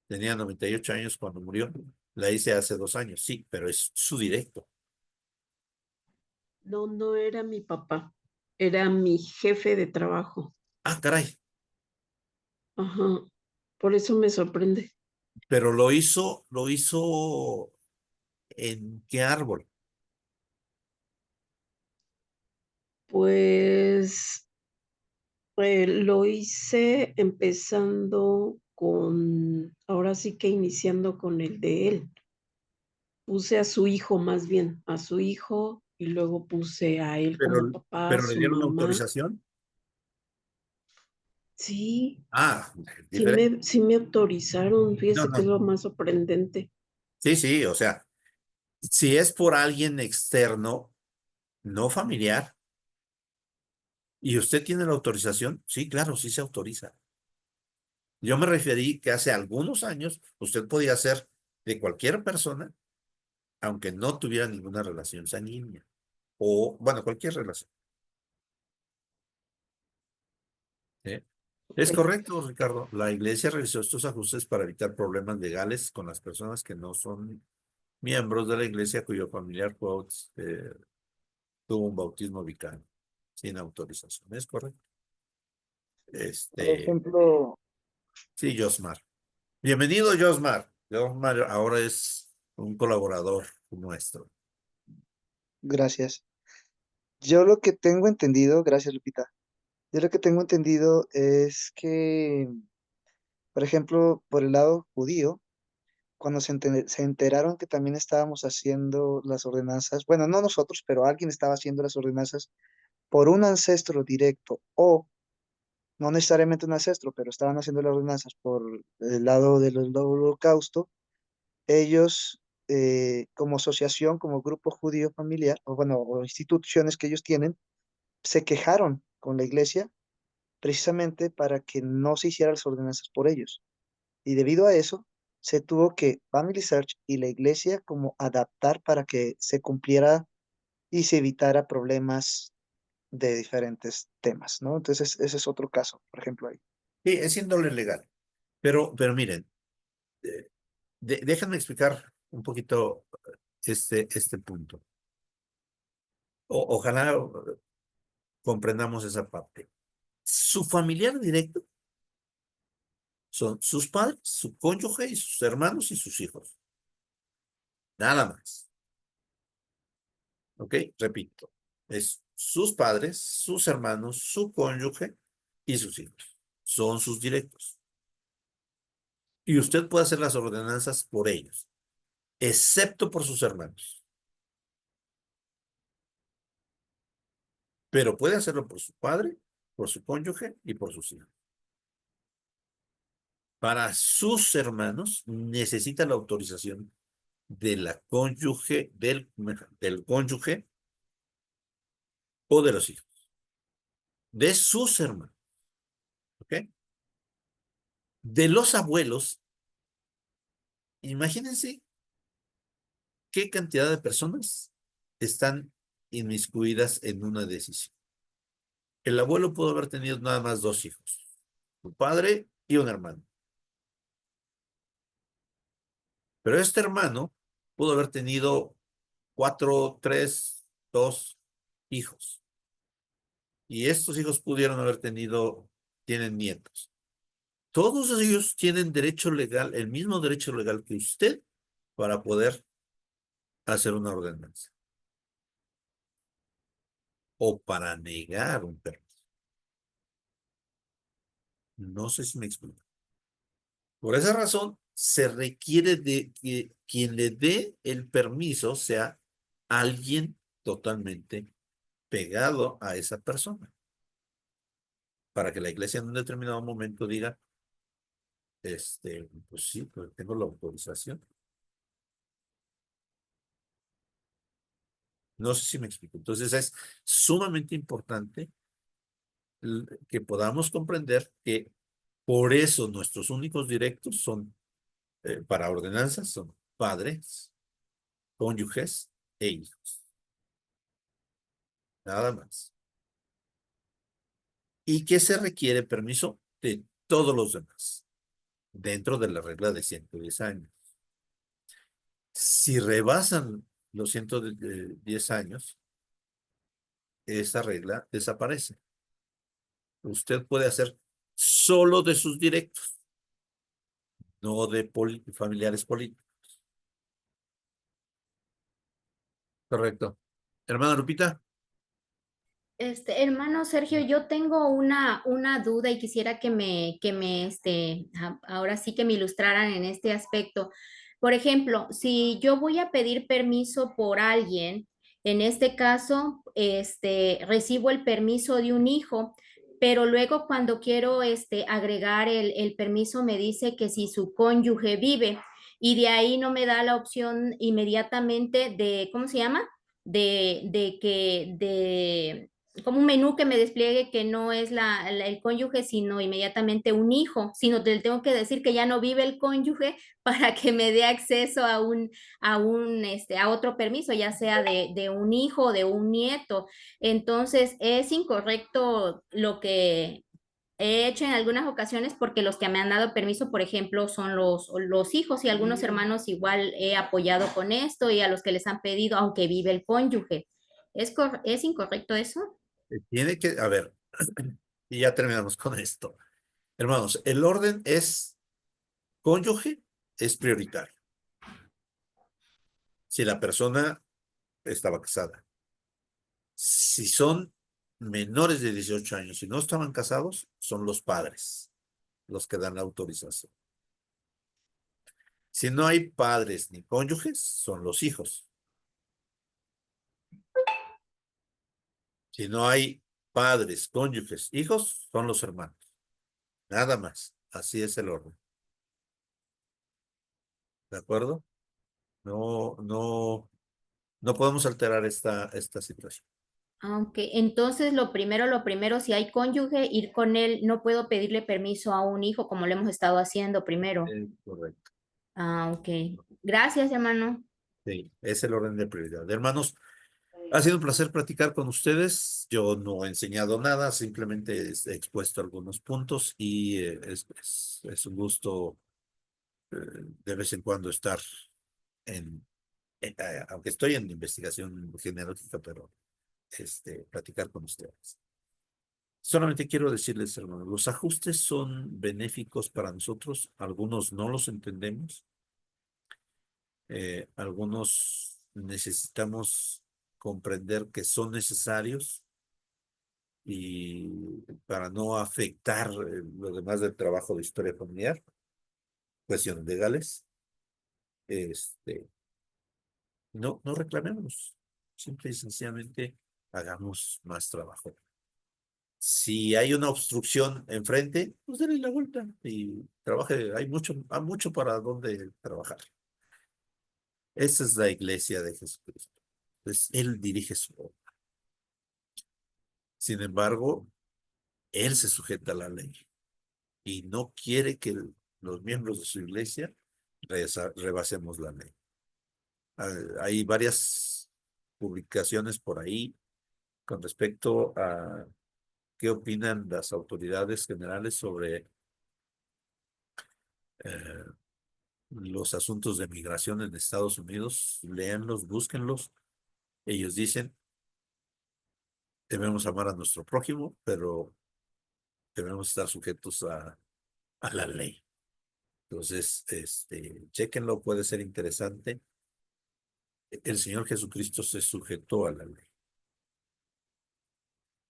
tenía 98 años cuando murió, la hice hace 2 años, sí, pero es su directo. No, no era mi papá, era mi jefe de trabajo. Ah, caray, Ajá, por eso me sorprende. pero lo hizo ¿en qué árbol? Pues lo hice empezando con, ahora sí que iniciando con el de él. Puse a su hijo más bien, a su hijo, y luego puse a él como Pero, papá, a pero le su dieron mamá. autorización. Sí, Ah, diferente. sí me autorizaron, No, fíjese que es no. lo más sorprendente. Sí, sí, o sea, si es por alguien externo, no familiar, y usted tiene la autorización, sí, claro, sí se autoriza. Yo me referí que hace algunos años usted podía hacer de cualquier persona, aunque no tuviera ninguna relación sanguínea, o, bueno, cualquier relación. ¿Sí? Es Ok. correcto, Ricardo. La iglesia realizó estos ajustes para evitar problemas legales con las personas que no son miembros de la iglesia cuyo familiar tuvo un bautismo vicario sin autorización. ¿Es correcto? Por Este, ejemplo, sí, Josmar. Bienvenido, Josmar. Josmar ahora es un colaborador nuestro. Gracias. Yo lo que tengo entendido, gracias Lupita, yo lo que tengo entendido es que, por ejemplo, por el lado judío, cuando se enteraron que también estábamos haciendo las ordenanzas, bueno, no nosotros, pero alguien estaba haciendo las ordenanzas por un ancestro directo o no necesariamente un ancestro, pero estaban haciendo las ordenanzas por el lado del holocausto, ellos como asociación, como grupo judío familiar, o bueno, o instituciones que ellos tienen, se quejaron con la iglesia precisamente para que no se hicieran las ordenanzas por ellos. Y debido a eso, se tuvo que Family Search y la iglesia como adaptar para que se cumpliera y se evitara problemas de diferentes temas, ¿no? Entonces, ese es otro caso, por ejemplo, ahí. Sí, es índole legal. Pero miren, eh, déjenme explicar un poquito este punto. Ojalá comprendamos esa parte. Su familiar directo son sus padres, su cónyuge y sus hermanos y sus hijos. Nada más. ¿Ok? Repito. Es sus padres, sus hermanos, su cónyuge y sus hijos. Son sus directos. Y usted puede hacer las ordenanzas por ellos, excepto por sus hermanos. Pero puede hacerlo por su padre, por su cónyuge y por sus hijos. Para sus hermanos necesita la autorización de la cónyuge, del cónyuge o de los hijos, de sus hermanos. ¿Ok? De los abuelos Imagínense qué cantidad de personas están inmiscuidas en una decisión. El abuelo pudo haber tenido nada más 2 hijos, un padre y un hermano. Pero este hermano pudo haber tenido 4, 3, 2 hijos. Y estos hijos pudieron haber tienen nietos. Todos ellos tienen derecho legal, el mismo derecho legal que usted para poder hacer una ordenanza o para negar un permiso. No sé si me explico. Por esa razón, se requiere de que quien le dé el permiso sea alguien totalmente pegado a esa persona, para que la iglesia en un determinado momento diga, pues sí, pues tengo la autorización. No sé si me explico. Entonces es sumamente importante que podamos comprender que por eso nuestros únicos directos son, para ordenanzas, son padres, cónyuges e hijos. Nada más. Y que se requiere permiso de todos los demás, dentro de la regla de 110 años. Si rebasan los 110 años, esa regla desaparece. Usted puede hacer solo de sus directos, no de familiares políticos. Correcto. Hermana Lupita. Hermano Sergio, yo tengo una duda y quisiera ahora sí que me ilustraran en este aspecto. Por ejemplo, si yo voy a pedir permiso por alguien, en este caso, recibo el permiso de un hijo, pero luego cuando quiero, agregar el permiso me dice que si su cónyuge vive y de ahí no me da la opción inmediatamente de, ¿cómo se llama? De como un menú que me despliegue que no es el cónyuge, sino inmediatamente un hijo, sino le tengo que decir que ya no vive el cónyuge para que me dé acceso a otro permiso, ya sea de un hijo o de un nieto. Entonces, es incorrecto lo que he hecho en algunas ocasiones porque los que me han dado permiso, por ejemplo, son los hijos y algunos hermanos igual he apoyado con esto y a los que les han pedido, aunque vive el cónyuge. ¿Es incorrecto eso? Tiene que, a ver, y ya terminamos con esto. Hermanos, el orden es cónyuge, es prioritario. Si la persona estaba casada. Si son menores de 18 años y no estaban casados, son los padres los que dan la autorización. Si no hay padres ni cónyuges, son los hijos. Si no hay padres, cónyuges, hijos, son los hermanos. Nada más. Así es el orden. ¿De acuerdo? No podemos alterar esta situación. Aunque entonces lo primero, si hay cónyuge, ir con él, no puedo pedirle permiso a un hijo como lo hemos estado haciendo primero. Correcto. Ok. Gracias, hermano. Sí, es el orden de prioridad. Hermanos, ha sido un placer platicar con ustedes. Yo no he enseñado nada, simplemente he expuesto algunos puntos y es un gusto de vez en cuando estar aunque estoy en investigación genealógica, pero platicar con ustedes. Solamente quiero decirles, hermanos, los ajustes son benéficos para nosotros, algunos no los entendemos, algunos necesitamos comprender que son necesarios y para no afectar lo demás del trabajo de historia familiar, cuestiones legales, no reclamemos, simple y sencillamente hagamos más trabajo. Si hay una obstrucción enfrente, pues denle la vuelta y trabaje. Hay mucho para dónde trabajar. Esa es la iglesia de Jesucristo. Pues Él dirige su obra. Sin embargo, Él se sujeta a la ley y no quiere que los miembros de su iglesia rebasemos la ley. Hay varias publicaciones por ahí con respecto a qué opinan las autoridades generales sobre los asuntos de migración en Estados Unidos. Léanlos, búsquenlos. Ellos dicen, debemos amar a nuestro prójimo, pero debemos estar sujetos a la ley. Entonces, chéquenlo, puede ser interesante. El Señor Jesucristo se sujetó a la ley.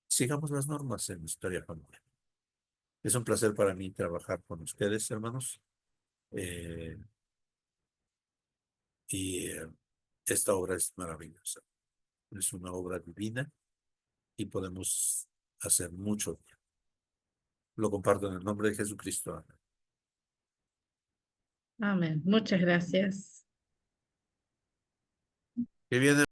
Sigamos las normas en historia familiar. Es un placer para mí trabajar con ustedes, hermanos. Esta obra es maravillosa. Es una obra divina y podemos hacer mucho bien. Lo comparto en el nombre de Jesucristo. Amén. Amén. Muchas gracias. Que viene